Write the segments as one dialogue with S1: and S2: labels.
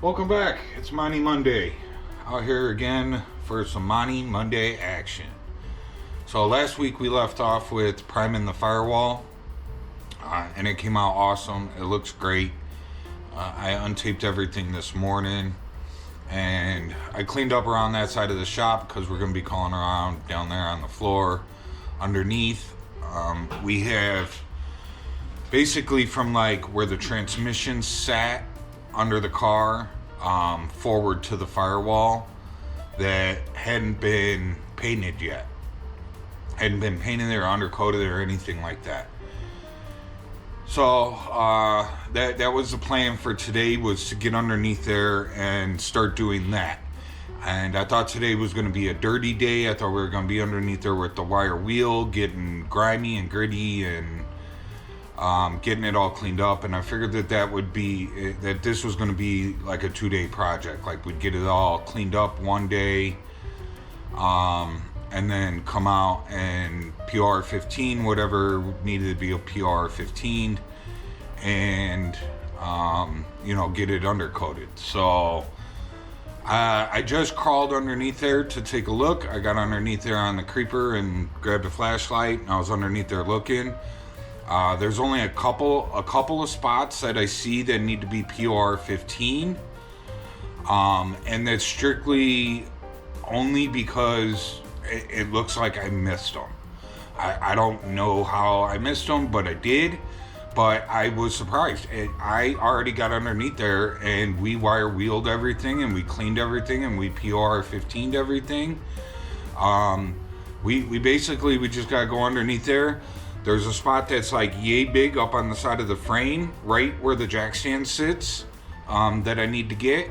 S1: Welcome back. It's Monte Monday. Out here again for some Monte Monday action. So last week we left off with priming the firewall, and it came out awesome. It looks great. I untaped everything this morning, and I cleaned up around that side of the shop because we're going to be calling around down there on the floor underneath. We have basically from like where the transmission sat under the car forward to the firewall that hadn't been painted yet. Hadn't been painted or undercoated or anything like that. So that was the plan for today, was to get underneath there and start doing that. And I thought today was going to be a dirty day. I thought we were going to be underneath there with the wire wheel, getting grimy and gritty and getting it all cleaned up. And I figured that this was going to be like a 2-day project. Like we'd get it all cleaned up one day, and then come out and PR 15 whatever needed to be a PR 15 and get it undercoated. So I just crawled underneath there to take a look. I got underneath there on the creeper and grabbed a flashlight, and I was underneath there looking. There's only a couple of spots that I see that need to be PR 15, and that's strictly only because it looks like I missed them. I don't know how I missed them, but I did. But I was surprised. I already got underneath there, and we wire wheeled everything, and we cleaned everything, and we PR 15'd everything. We just gotta go underneath there. There's a spot that's like yay big up on the side of the frame, right where the jack stand sits, that I need to get.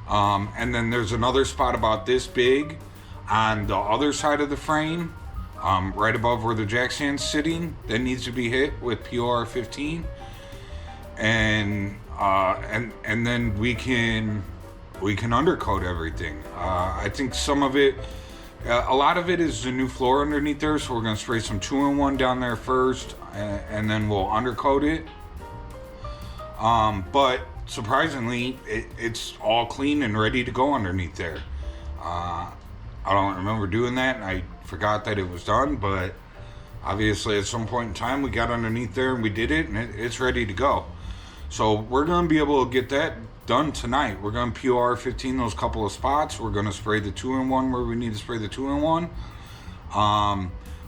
S1: And then there's another spot about this big on the other side of the frame, right above where the jack stand's sitting, that needs to be hit with PR 15. And then we can undercoat everything. I think some of it, a lot of it is the new floor underneath there, so we're going to spray some 2-in-1 down there first, and then we'll undercoat it. But surprisingly, it's all clean and ready to go underneath there. I don't remember doing that, and I forgot that it was done, but obviously at some point in time we got underneath there and we did it, and it's ready to go. So we're going to be able to get that done tonight. We're going to PR 15 those couple of spots. We're going to spray the 2-in-1 where we need to spray the 2-in-1.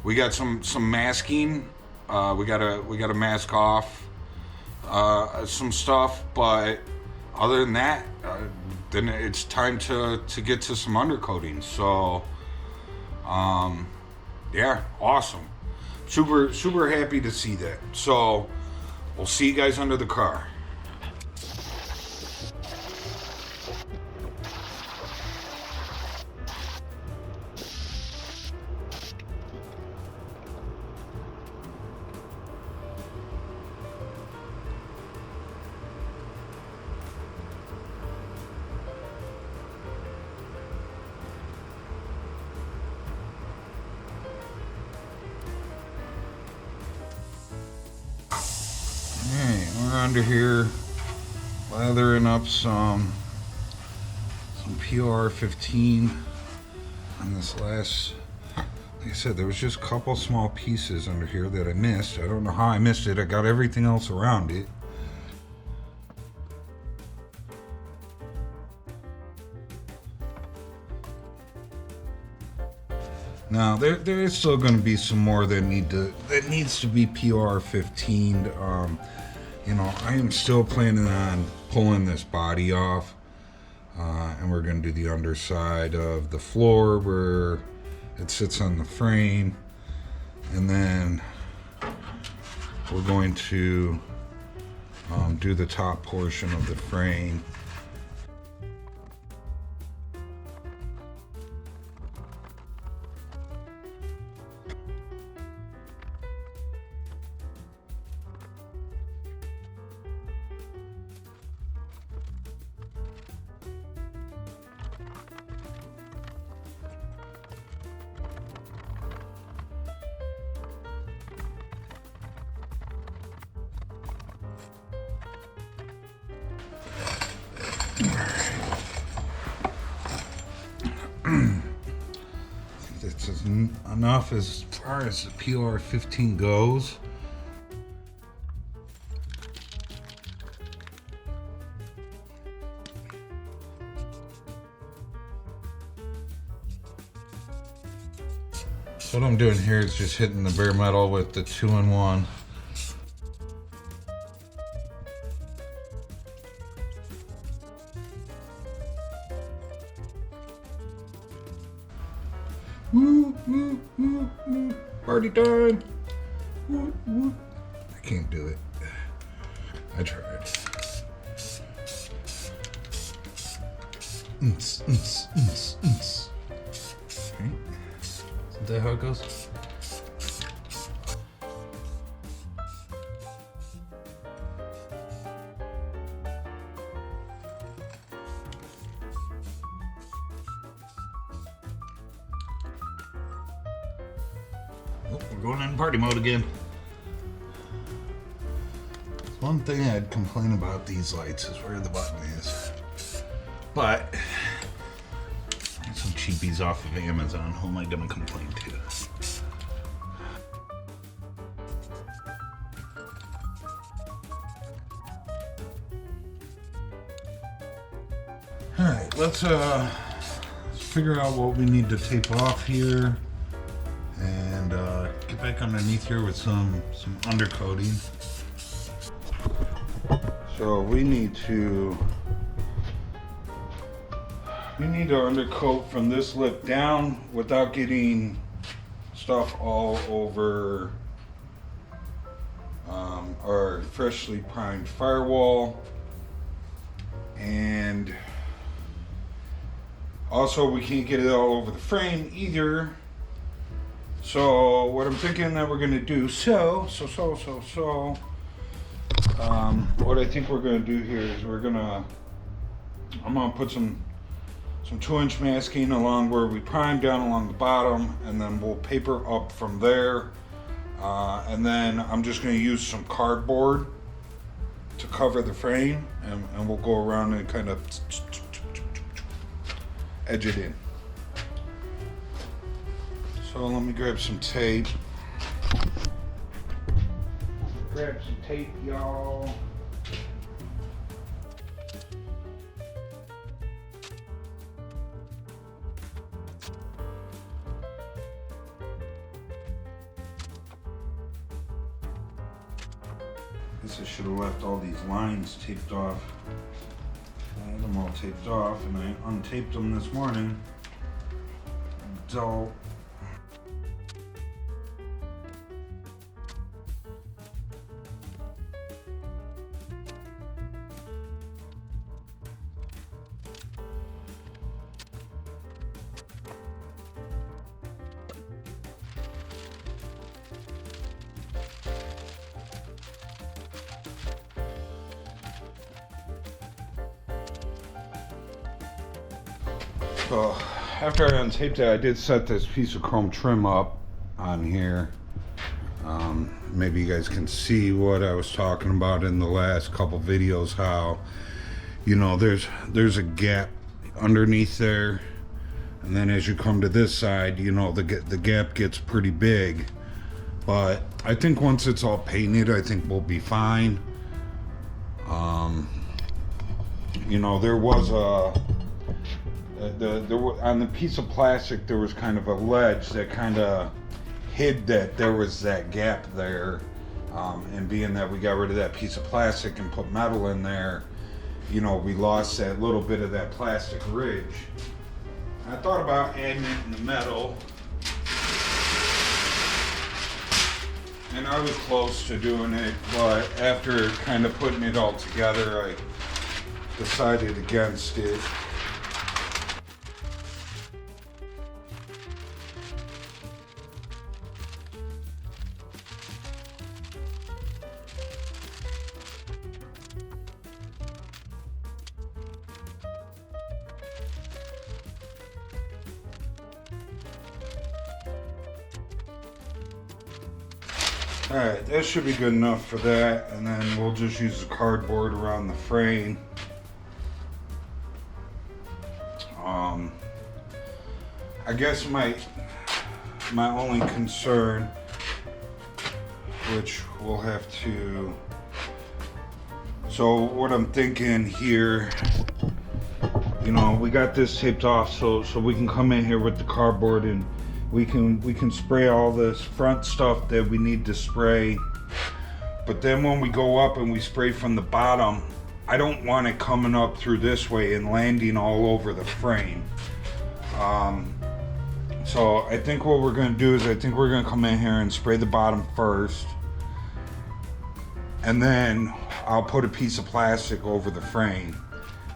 S1: We got some masking. We gotta mask off some stuff, but other than that, then it's time to get to some undercoating. So yeah, awesome. Super happy to see that. So we'll see you guys under the car. Alright, we're under here lathering up some PR 15 on this last. Like I said, there was just a couple small pieces under here that I missed. I don't know how I missed it. I got everything else around it. Now there is still going to be some more that needs to be PR 15'd. I am still planning on pulling this body off, and we're going to do the underside of the floor where it sits on the frame, and then we're going to do the top portion of the frame. That's enough as far as the PR15 goes. So what I'm doing here is just hitting the bare metal with the 2-in-1. Woo, woo, woo, woo. Party time! Woo, woo. I can't do it. I tried. Okay. Isn't that how it goes? Oh, we're going in party mode again. One thing I'd complain about these lights is where the button is. But some cheapies off of Amazon, who am I gonna complain to? Alright, let's figure out what we need to tape off here and get back underneath here with some undercoating. So we need to undercoat from this lip down without getting stuff all over our freshly primed firewall. And also we can't get it all over the frame either. So what I'm thinking that we're gonna do, what I think we're gonna do here is I'm gonna put some 2-inch masking along where we primed down along the bottom, and then we'll paper up from there. And then I'm just going to use some cardboard to cover the frame, and we'll go around and kind of edge it in. So let me grab some tape. Grab some tape, y'all. I should have left all these lines taped off. I had them all taped off, and I untaped them this morning. So after I untaped it, I did set this piece of chrome trim up on here. Maybe you guys can see what I was talking about in the last couple videos, how, you know, there's a gap underneath there, and then as you come to this side, you know, the gap gets pretty big. But I think once it's all painted, I think we'll be fine. You know, there was on the piece of plastic, there was kind of a ledge that kind of hid that there was that gap there, and being that we got rid of that piece of plastic and put metal in there, you know, we lost that little bit of that plastic ridge. I thought about adding it in the metal, and I was close to doing it, but after kind of putting it all together, I decided against it. Alright, that should be good enough for that, and then we'll just use the cardboard around the frame. I guess my only concern, which we'll have to, so what I'm thinking here, you know, we got this taped off so we can come in here with the cardboard and we can spray all this front stuff that we need to spray. But then when we go up and we spray from the bottom, I don't want it coming up through this way and landing all over the frame. So I think what we're gonna do is I think we're gonna come in here and spray the bottom first. And then I'll put a piece of plastic over the frame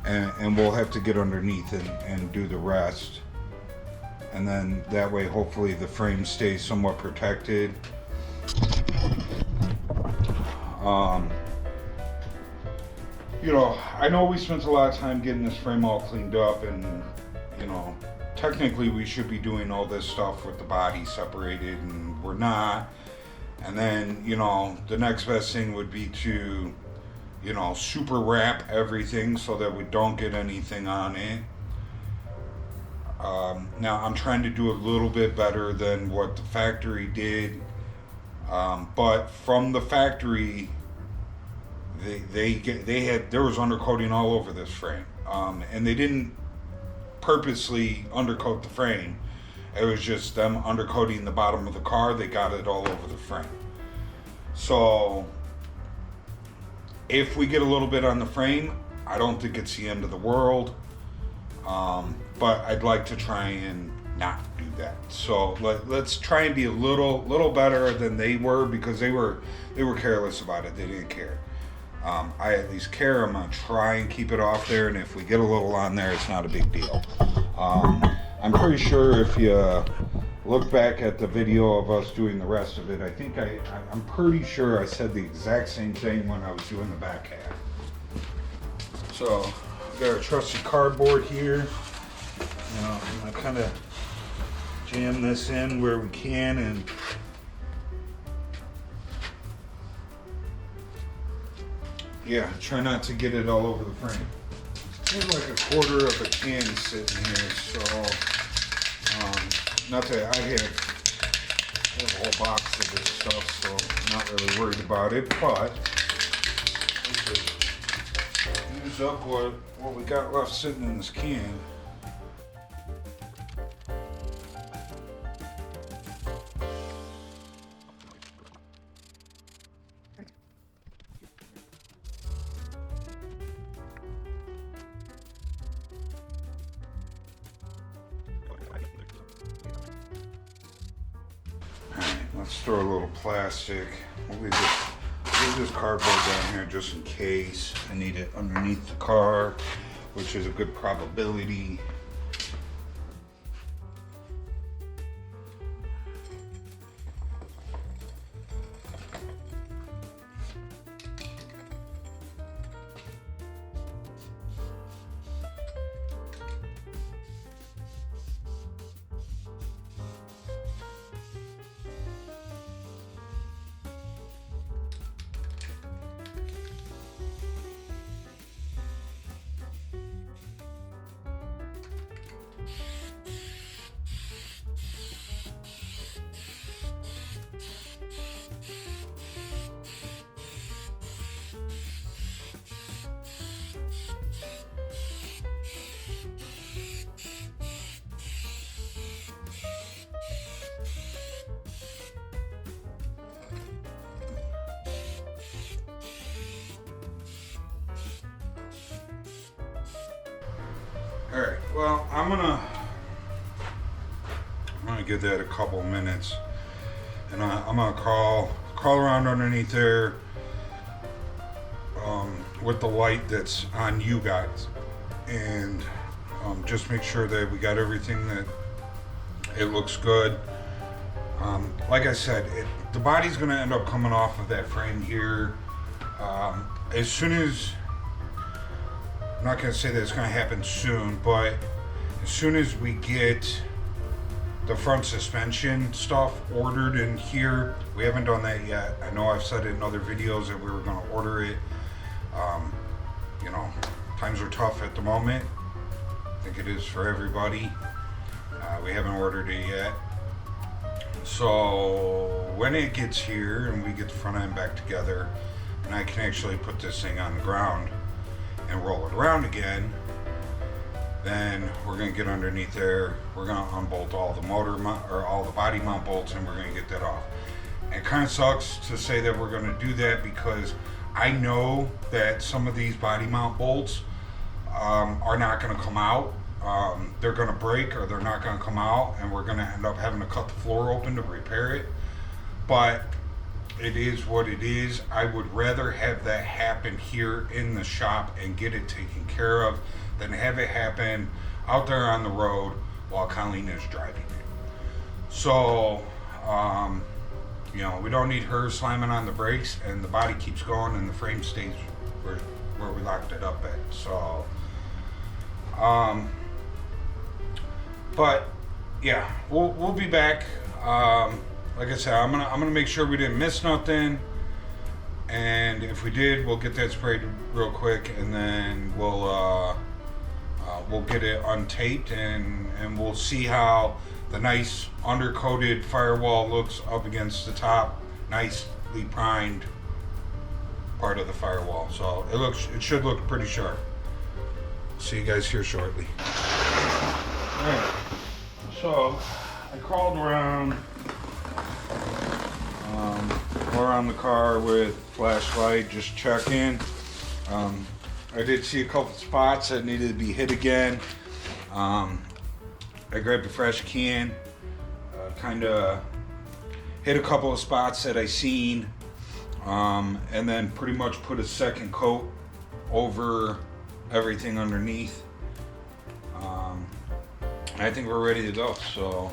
S1: and we'll have to get underneath and do the rest. And then that way hopefully the frame stays somewhat protected. You know, I know we spent a lot of time getting this frame all cleaned up, and you know, technically we should be doing all this stuff with the body separated, and we're not. And then, you know, the next best thing would be to, you know, super wrap everything so that we don't get anything on it. Now I'm trying to do a little bit better than what the factory did, but from the factory, there was undercoating all over this frame, and they didn't purposely undercoat the frame. It was just them undercoating the bottom of the car. They got it all over the frame. So if we get a little bit on the frame, I don't think it's the end of the world. But I'd like to try and not do that. So let's try and be a little better than they were, because they were careless about it. They didn't care. I at least care. I'm gonna try and keep it off there, and if we get a little on there, it's not a big deal. I'm pretty sure if you look back at the video of us doing the rest of it, I think I'm pretty sure I said the exact same thing when I was doing the back half. So we got our trusty cardboard here. I'm gonna kind of jam this in where we can, and yeah, try not to get it all over the frame. There's like a quarter of a can sitting here, so not that I have a whole box of this stuff, so I'm not really worried about it, but let's just use up what we got left sitting in this can. Let's throw a little plastic. We'll leave this cardboard down here just in case I need it underneath the car, which is a good probability. Alright, well, I'm gonna give that a couple minutes, and I'm gonna crawl around underneath there with the light that's on you guys, and just make sure that we got everything, that it looks good. Like I said, the body's gonna end up coming off of that frame here as soon as, I'm not going to say that it's going to happen soon, but as soon as we get the front suspension stuff ordered in here, we haven't done that yet. I know I've said it in other videos that we were going to order it. You know, times are tough at the moment. I think it is for everybody. We haven't ordered it yet. So when it gets here and we get the front end back together and I can actually put this thing on the ground and roll it around again, then we're going to get underneath there. We're going to unbolt all the all the body mount bolts, and we're going to get that off. And it kind of sucks to say that we're going to do that because I know that some of these body mount bolts are not going to come out. They're going to break, or they're not going to come out, and we're going to end up having to cut the floor open to repair it. But it is what it is. I would rather have that happen here in the shop and get it taken care of than have it happen out there on the road while Colleen is driving it. So, we don't need her slamming on the brakes, and the body keeps going and the frame stays where we locked it up at. So, but yeah, we'll be back. Like I said, I'm gonna make sure we didn't miss nothing, and if we did, we'll get that sprayed real quick, and then we'll get it untaped, and we'll see how the nice undercoated firewall looks up against the top, nicely primed part of the firewall. So it should look pretty sharp. See you guys here shortly. All right. So I crawled around the car with flashlight, just checking. I did see a couple spots that needed to be hit again. I grabbed a fresh can, kind of hit a couple of spots that I seen, and then pretty much put a second coat over everything underneath. I think we're ready to go. So.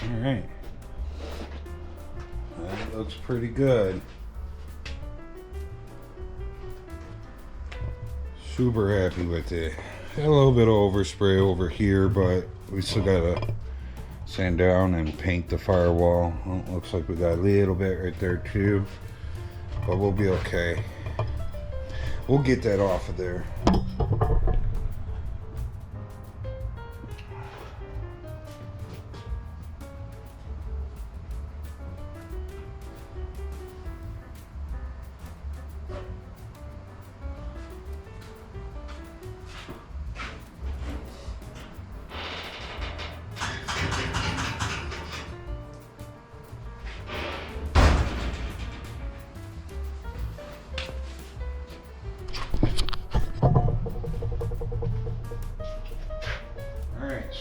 S1: All right, that looks pretty good. Super happy with it. Got a little bit of overspray over here, but we still gotta sand down and paint the firewall. Well, looks like we got a little bit right there too, but we'll be okay. We'll get that off of there.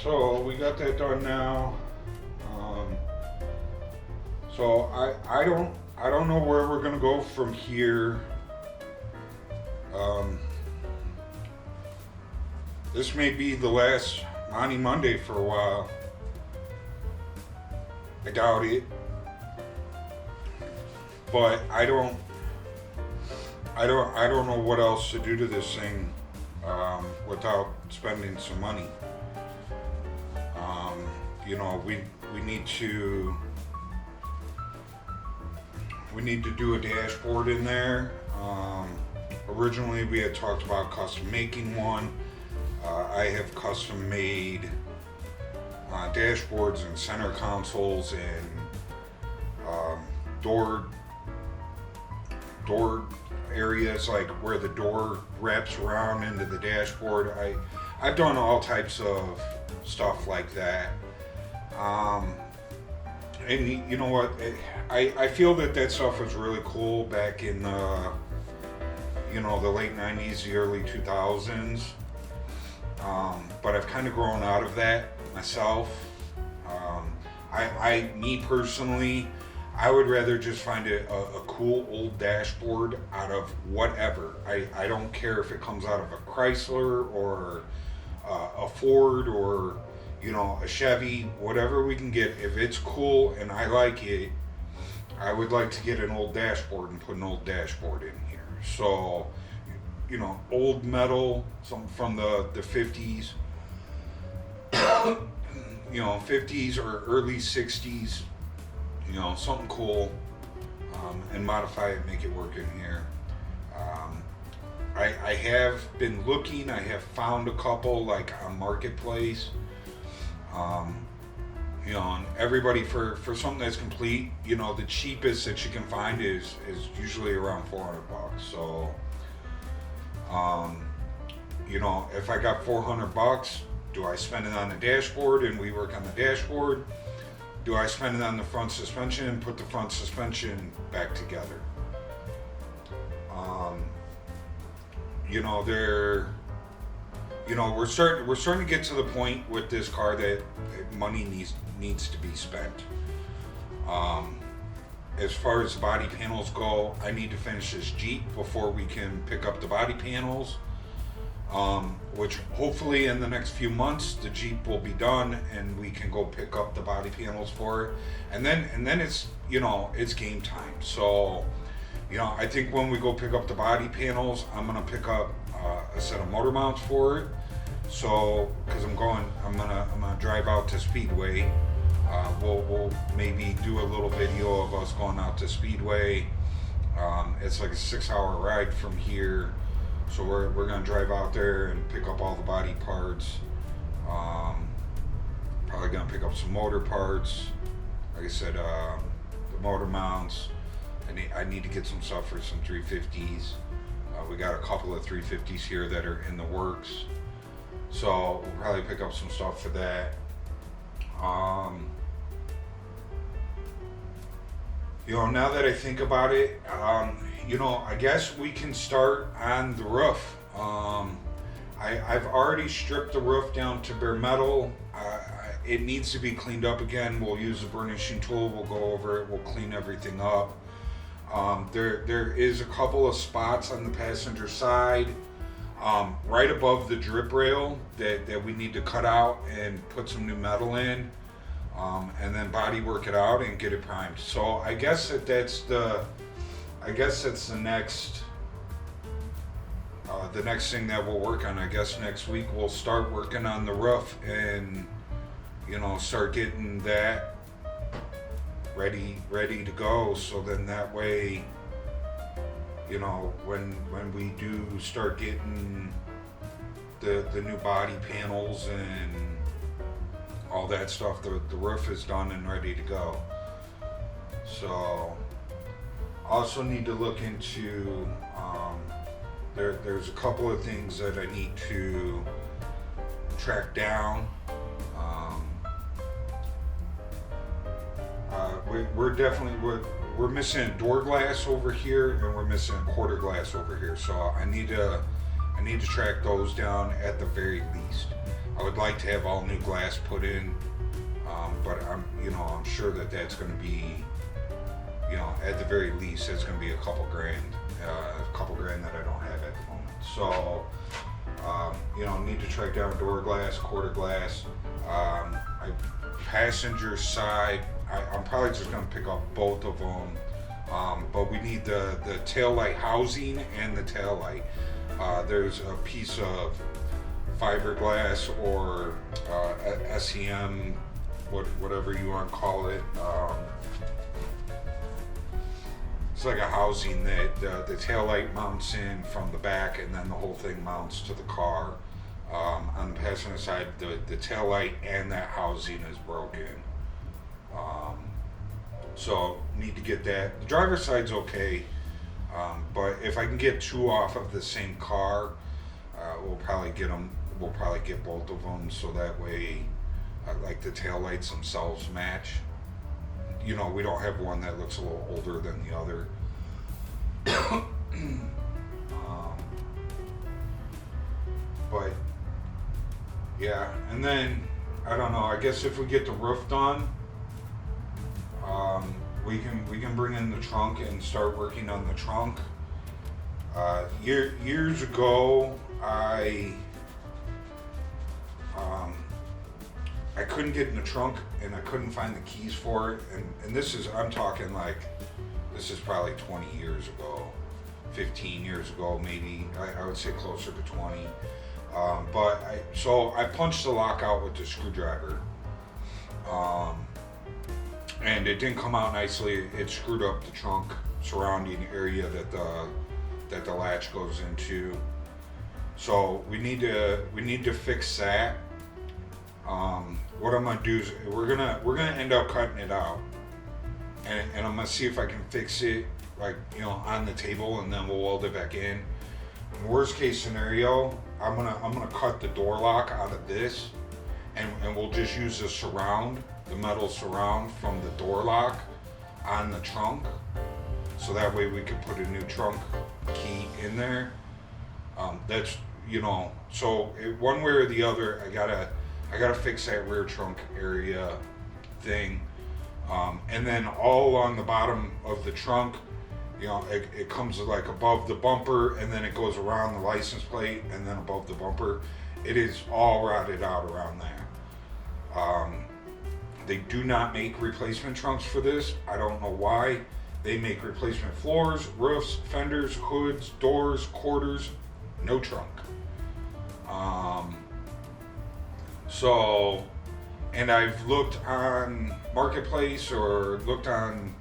S1: So we got that done now. So I don't know where we're gonna go from here. This may be the last Monte Monday for a while. I doubt it, but I don't know what else to do to this thing without spending some money. We need to do a dashboard in there. Originally we had talked about custom making one. I have custom made dashboards and center consoles and door areas, like where the door wraps around into the dashboard. I've done all types of stuff like that. And you know what? I feel that stuff was really cool back in the late 90s, the early 2000s. But I've kind of grown out of that myself. Me personally, I would rather just find a cool old dashboard out of whatever. I don't care if it comes out of a Chrysler or a Ford or a Chevy, whatever we can get. If it's cool and I like it, I would like to get an old dashboard and put an old dashboard in here. So, you know, old metal, something from the 50s, you know, 50s or early 60s, you know, something cool, and modify it, make it work in here. I have been looking, I have found a couple like on Marketplace. You know, and everybody for something that's complete, you know, the cheapest that you can find is usually around $400. So, you know, if I got $400, do I spend it on the dashboard and we work on the dashboard? Do I spend it on the front suspension and put the front suspension back together? You know, we're starting to get to the point with this car that money needs to be spent. As far as the body panels go, I need to finish this Jeep before we can pick up the body panels. Which hopefully in the next few months the Jeep will be done and we can go pick up the body panels for it. And then it's, you know, it's game time. So, you know, I think when we go pick up the body panels, I'm gonna pick up a set of motor mounts for it. So, because I'm gonna drive out to Speedway. We'll maybe do a little video of us going out to Speedway. It's like a 6-hour ride from here, so we're gonna drive out there and pick up all the body parts. Probably gonna pick up some motor parts. Like I said, the motor mounts. I need to get some stuff for some 350s. We got a couple of 350s here that are in the works, so we'll probably pick up some stuff for that. You know, now that I think about it, you know, I guess we can start on the roof. I've already stripped the roof down to bare metal. It needs to be cleaned up again. We'll use a burnishing tool. We'll go over it. We'll clean everything up. There is a couple of spots on the passenger side, right above the drip rail that we need to cut out and put some new metal in, and then body work it out and get it primed. So I guess that's the next thing that we'll work on. I guess next week we'll start working on the roof and, you know, start getting that ready to go, so then that way, you know, when we do start getting the new body panels and all that stuff, the roof is done and ready to go. So also need to look into there's a couple of things that I need to track down. We're missing a door glass over here and we're missing a quarter glass over here. So I need to track those down at the very least. I would like to have all new glass put in, but I'm sure that's going to be, you know, at the very least it's going to be a couple grand that I don't have at the moment. So you know, need to track down door glass, quarter glass. Passenger side, I'm probably just going to pick up both of them, but we need the tail light housing and the tail light. There's a piece of fiberglass or SEM, whatever you want to call it. It's like a housing that the tail light mounts in from the back, and then the whole thing mounts to the car. On the passenger side, the tail light and that housing is broken. So need to get that. The driver's side's okay, but if I can get two off of the same car, we'll probably get both of them, so that way, like the tail lights themselves match. You know, we don't have one that looks a little older than the other. But yeah, and then I don't know. I guess if we get the roof done, we can bring in the trunk and start working on the trunk. Years ago, I couldn't get in the trunk and I couldn't find the keys for it, and this is, I'm talking like This is probably 20 years ago, 15 years ago, maybe. I would say closer to 20. So I punched the lock out with the screwdriver. And it didn't come out nicely. It screwed up the trunk surrounding area that the latch goes into. So we need to fix that. What I'm gonna do is we're gonna end up cutting it out, and I'm gonna see if I can fix it, like, on the table, and then we'll weld it back in. Worst case scenario, I'm gonna cut the door lock out of this, and we'll just use the metal surround from the door lock on the trunk, so that way we can put a new trunk key in there. That's so one way or the other, I gotta fix that rear trunk area thing, and then all along the bottom of the trunk, it comes like above the bumper, and then it goes around the license plate, and then above the bumper. It is all routed out around there. They do not make replacement trunks for this. I don't know why. They make replacement floors, roofs, fenders, hoods, doors, quarters, no trunk. And I've looked on Marketplace or looked on,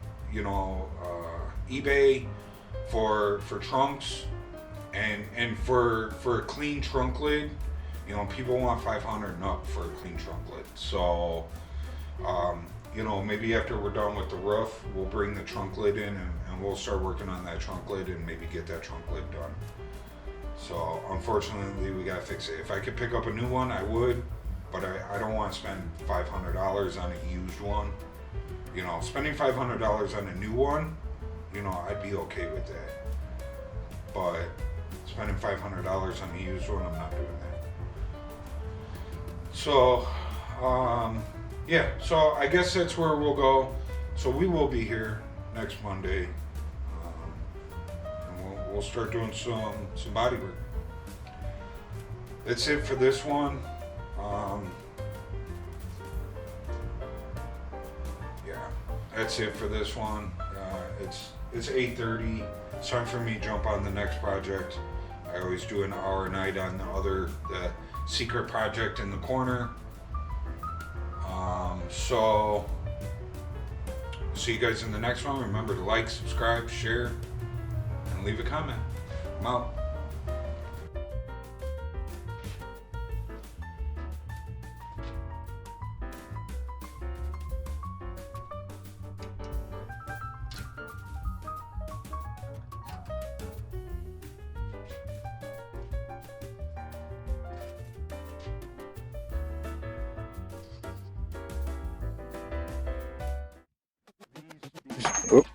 S1: eBay for trunks, and for a clean trunk lid, people want $500 and up for a clean trunk lid. So, maybe after we're done with the roof, we'll bring the trunk lid in, and we'll start working on that trunk lid and maybe get that trunk lid done. So unfortunately, we gotta fix it. If I could pick up a new one, I would, but I don't want to spend $500 on a used one. Spending $500 on a new one, I'd be okay with that. But spending $500 on a used one, I'm not doing that. So, so I guess that's where we'll go. So we will be here next Monday. We'll start doing some body work. That's it for this one. That's it for this one. It's 8:30. It's time for me to jump on the next project. I always do an hour a night on the secret project in the corner. So see you guys in the next one. Remember to like, subscribe, share, and leave a comment. I'm out.
S2: Oh.